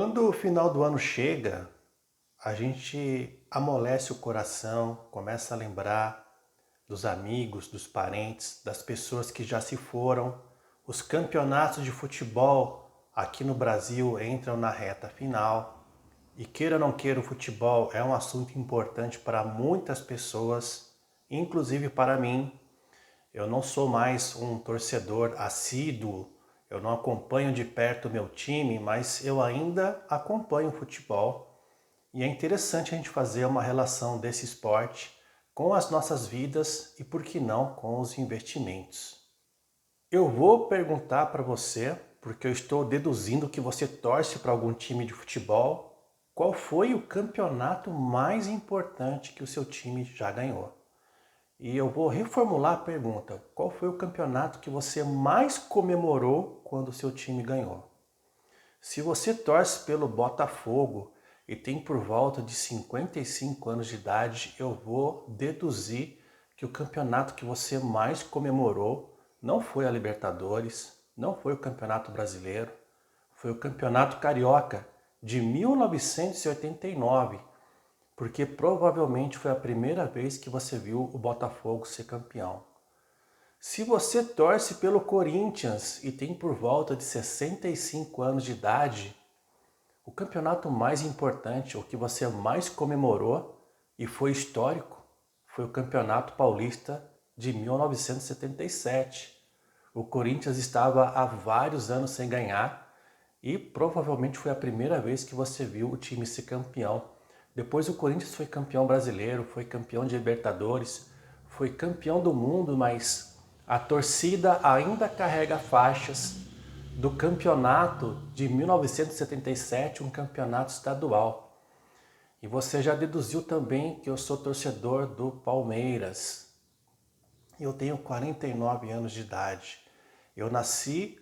Quando o final do ano chega, a gente amolece o coração, começa a lembrar dos amigos, dos parentes, das pessoas que já se foram. Os campeonatos de futebol aqui no Brasil entram na reta final. E queira ou não queira, o futebol é um assunto importante para muitas pessoas, inclusive para mim. Eu não sou mais um torcedor assíduo, eu não acompanho de perto o meu time, mas eu ainda acompanho o futebol. E é interessante a gente fazer uma relação desse esporte com as nossas vidas e, por que não, com os investimentos. Eu vou perguntar para você, porque eu estou deduzindo que você torce para algum time de futebol, qual foi o campeonato mais importante que o seu time já ganhou? E eu vou reformular a pergunta: qual foi o campeonato que você mais comemorou quando o seu time ganhou? Se você torce pelo Botafogo e tem por volta de 55 anos de idade, eu vou deduzir que o campeonato que você mais comemorou não foi a Libertadores, não foi o Campeonato Brasileiro, foi o Campeonato Carioca de 1989, porque provavelmente foi a primeira vez que você viu o Botafogo ser campeão. Se você torce pelo Corinthians e tem por volta de 65 anos de idade, o campeonato mais importante, o que você mais comemorou e foi histórico, foi o Campeonato Paulista de 1977. O Corinthians estava há vários anos sem ganhar e provavelmente foi a primeira vez que você viu o time ser campeão. Depois o Corinthians foi campeão brasileiro, foi campeão de Libertadores, foi campeão do mundo, mas a torcida ainda carrega faixas do campeonato de 1977, um campeonato estadual. E você já deduziu também que eu sou torcedor do Palmeiras. Eu tenho 49 anos de idade. Eu nasci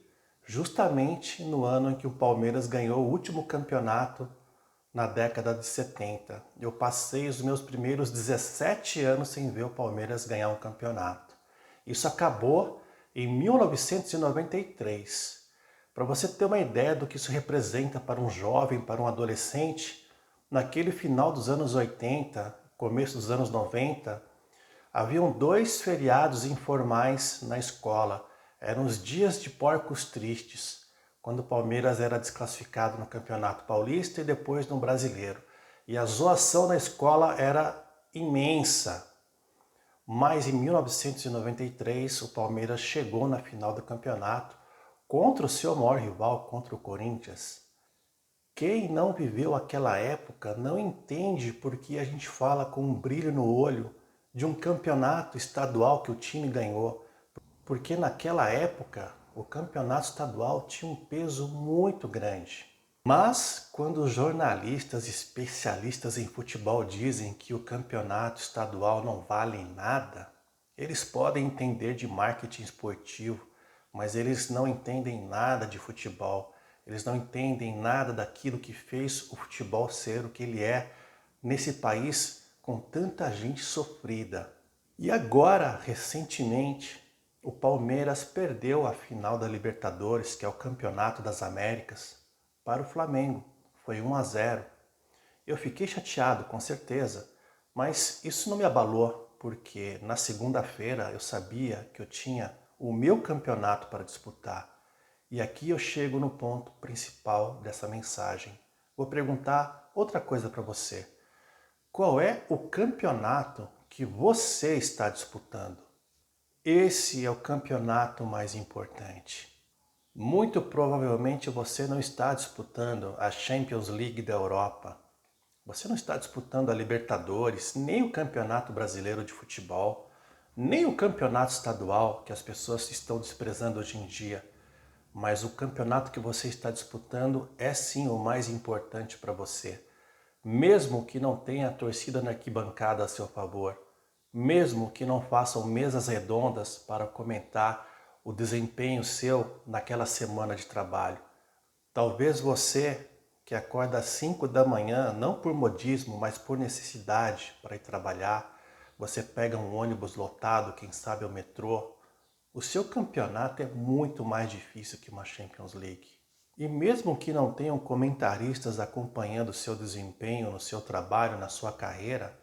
justamente no ano em que o Palmeiras ganhou o último campeonato na década de 70. Eu passei os meus primeiros 17 anos sem ver o Palmeiras ganhar um campeonato. Isso acabou em 1993. Para você ter uma ideia do que isso representa para um jovem, para um adolescente, naquele final dos anos 80, começo dos anos 90, haviam dois feriados informais na escola. Eram os dias de Porcos Tristes, quando o Palmeiras era desclassificado no Campeonato Paulista e depois no Brasileiro. E a zoação na escola era imensa. Mas em 1993 o Palmeiras chegou na final do campeonato contra o seu maior rival, contra o Corinthians. Quem não viveu aquela época não entende por que a gente fala com um brilho no olho de um campeonato estadual que o time ganhou. Porque naquela época o campeonato estadual tinha um peso muito grande. Mas quando os jornalistas especialistas em futebol dizem que o campeonato estadual não vale nada, eles podem entender de marketing esportivo, mas eles não entendem nada de futebol. Eles não entendem nada daquilo que fez o futebol ser o que ele é nesse país com tanta gente sofrida. E agora, recentemente, o Palmeiras perdeu a final da Libertadores, que é o Campeonato das Américas, para o Flamengo. Foi 1-0. Eu fiquei chateado, com certeza, mas isso não me abalou, porque na segunda-feira eu sabia que eu tinha o meu campeonato para disputar. E aqui eu chego no ponto principal dessa mensagem. Vou perguntar outra coisa para você. Qual é o campeonato que você está disputando? Esse é o campeonato mais importante. Muito provavelmente você não está disputando a Champions League da Europa. Você não está disputando a Libertadores, nem o Campeonato Brasileiro de Futebol, nem o campeonato estadual que as pessoas estão desprezando hoje em dia. Mas o campeonato que você está disputando é sim o mais importante para você. Mesmo que não tenha a torcida na arquibancada a seu favor, mesmo que não façam mesas redondas para comentar o desempenho seu naquela semana de trabalho. Talvez você que acorda às 5 da manhã, não por modismo, mas por necessidade para ir trabalhar, você pega um ônibus lotado, quem sabe o metrô, o seu campeonato é muito mais difícil que uma Champions League. E mesmo que não tenham comentaristas acompanhando o seu desempenho no seu trabalho, na sua carreira,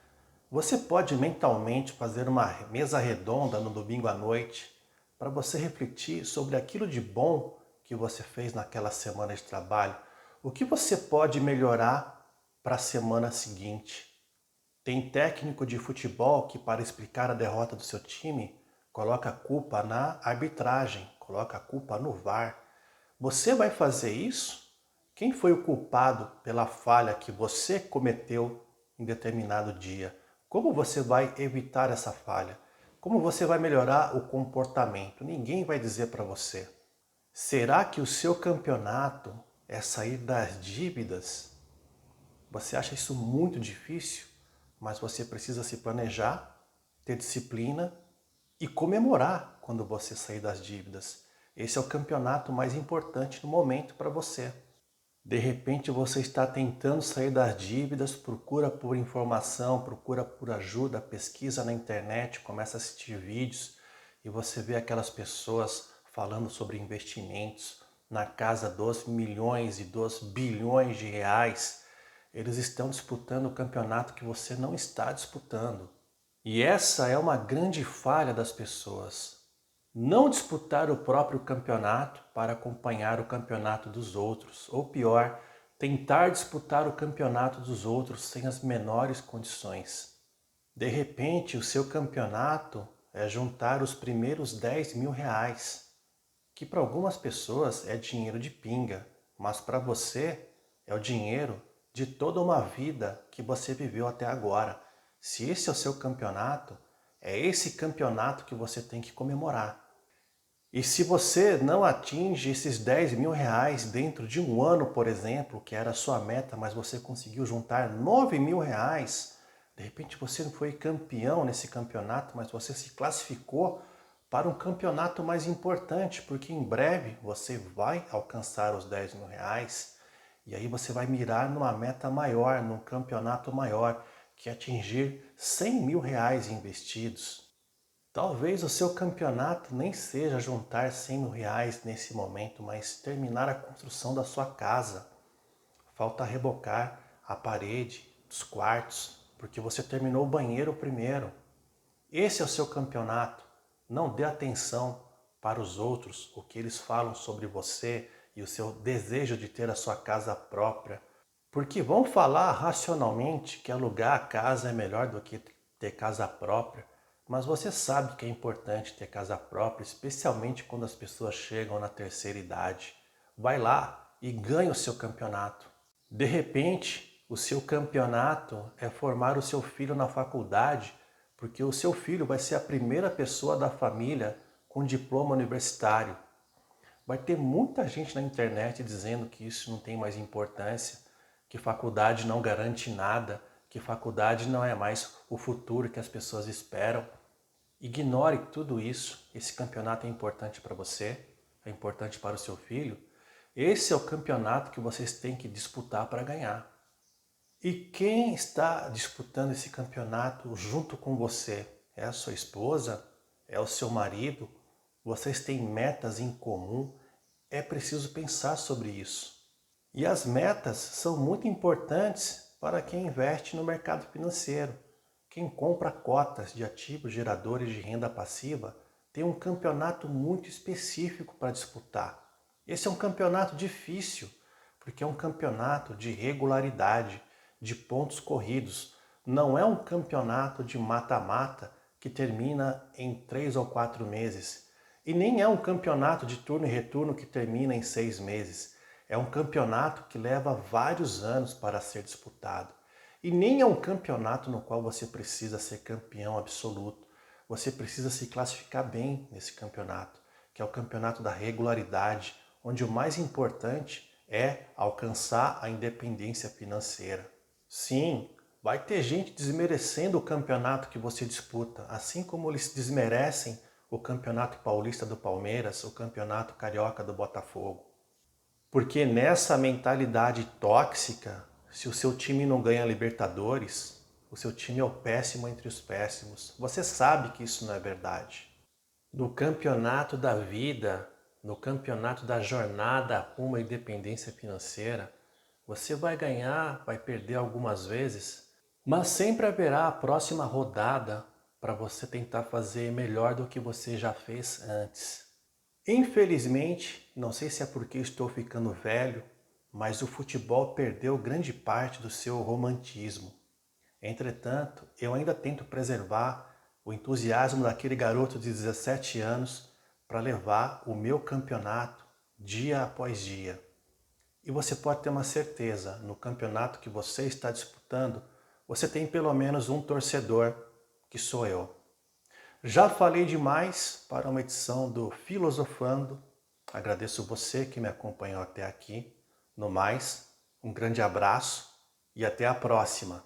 você pode mentalmente fazer uma mesa redonda no domingo à noite para você refletir sobre aquilo de bom que você fez naquela semana de trabalho. O que você pode melhorar para a semana seguinte? Tem técnico de futebol que, para explicar a derrota do seu time, coloca a culpa na arbitragem, coloca a culpa no VAR. Você vai fazer isso? Quem foi o culpado pela falha que você cometeu em determinado dia? Como você vai evitar essa falha? Como você vai melhorar o comportamento? Ninguém vai dizer para você. Será que o seu campeonato é sair das dívidas? Você acha isso muito difícil, mas você precisa se planejar, ter disciplina e comemorar quando você sair das dívidas. Esse é o campeonato mais importante no momento para você. De repente você está tentando sair das dívidas, procura por informação, procura por ajuda, pesquisa na internet, começa a assistir vídeos e você vê aquelas pessoas falando sobre investimentos na casa dos milhões e dos bilhões de reais. Eles estão disputando o campeonato que você não está disputando. E essa é uma grande falha das pessoas. Não disputar o próprio campeonato para acompanhar o campeonato dos outros. Ou pior, tentar disputar o campeonato dos outros sem as menores condições. De repente, o seu campeonato é juntar os primeiros 10 mil reais, que para algumas pessoas é dinheiro de pinga, mas para você é o dinheiro de toda uma vida que você viveu até agora. Se esse é o seu campeonato, é esse campeonato que você tem que comemorar. E se você não atinge esses 10 mil reais dentro de um ano, por exemplo, que era a sua meta, mas você conseguiu juntar 9 mil reais, de repente você não foi campeão nesse campeonato, mas você se classificou para um campeonato mais importante, porque em breve você vai alcançar os 10 mil reais e aí você vai mirar numa meta maior, num campeonato maior, que é atingir 100 mil reais investidos. Talvez o seu campeonato nem seja juntar 100 mil reais nesse momento, mas terminar a construção da sua casa. Falta rebocar a parede dos quartos, porque você terminou o banheiro primeiro. Esse é o seu campeonato. Não dê atenção para os outros, o que eles falam sobre você e o seu desejo de ter a sua casa própria. Porque vão falar racionalmente que alugar a casa é melhor do que ter casa própria, mas você sabe que é importante ter casa própria, especialmente quando as pessoas chegam na terceira idade. Vai lá e ganha o seu campeonato. De repente, o seu campeonato é formar o seu filho na faculdade, porque o seu filho vai ser a primeira pessoa da família com diploma universitário. Vai ter muita gente na internet dizendo que isso não tem mais importância, que faculdade não garante nada, que faculdade não é mais o futuro que as pessoas esperam. Ignore tudo isso. Esse campeonato é importante para você, é importante para o seu filho. Esse é o campeonato que vocês têm que disputar para ganhar. E quem está disputando esse campeonato junto com você? É a sua esposa? É o seu marido? Vocês têm metas em comum? É preciso pensar sobre isso. E as metas são muito importantes para quem investe no mercado financeiro. Quem compra cotas de ativos geradores de renda passiva tem um campeonato muito específico para disputar. Esse é um campeonato difícil, porque é um campeonato de regularidade, de pontos corridos. Não é um campeonato de mata-mata que termina em 3 ou 4 meses. E nem é um campeonato de turno e retorno que termina em 6 meses. É um campeonato que leva vários anos para ser disputado. E nem é um campeonato no qual você precisa ser campeão absoluto. Você precisa se classificar bem nesse campeonato, que é o campeonato da regularidade, onde o mais importante é alcançar a independência financeira. Sim, vai ter gente desmerecendo o campeonato que você disputa, assim como eles desmerecem o campeonato paulista do Palmeiras, o campeonato carioca do Botafogo. Porque nessa mentalidade tóxica, se o seu time não ganha Libertadores, o seu time é o péssimo entre os péssimos. Você sabe que isso não é verdade. No campeonato da vida, no campeonato da jornada rumo à independência financeira, você vai ganhar, vai perder algumas vezes, mas sempre haverá a próxima rodada para você tentar fazer melhor do que você já fez antes. Infelizmente, não sei se é porque estou ficando velho, mas o futebol perdeu grande parte do seu romantismo. Entretanto, eu ainda tento preservar o entusiasmo daquele garoto de 17 anos para levar o meu campeonato dia após dia. E você pode ter uma certeza, no campeonato que você está disputando, você tem pelo menos um torcedor, que sou eu. Já falei demais para uma edição do Filosofando. Agradeço você que me acompanhou até aqui. No mais, um grande abraço e até a próxima.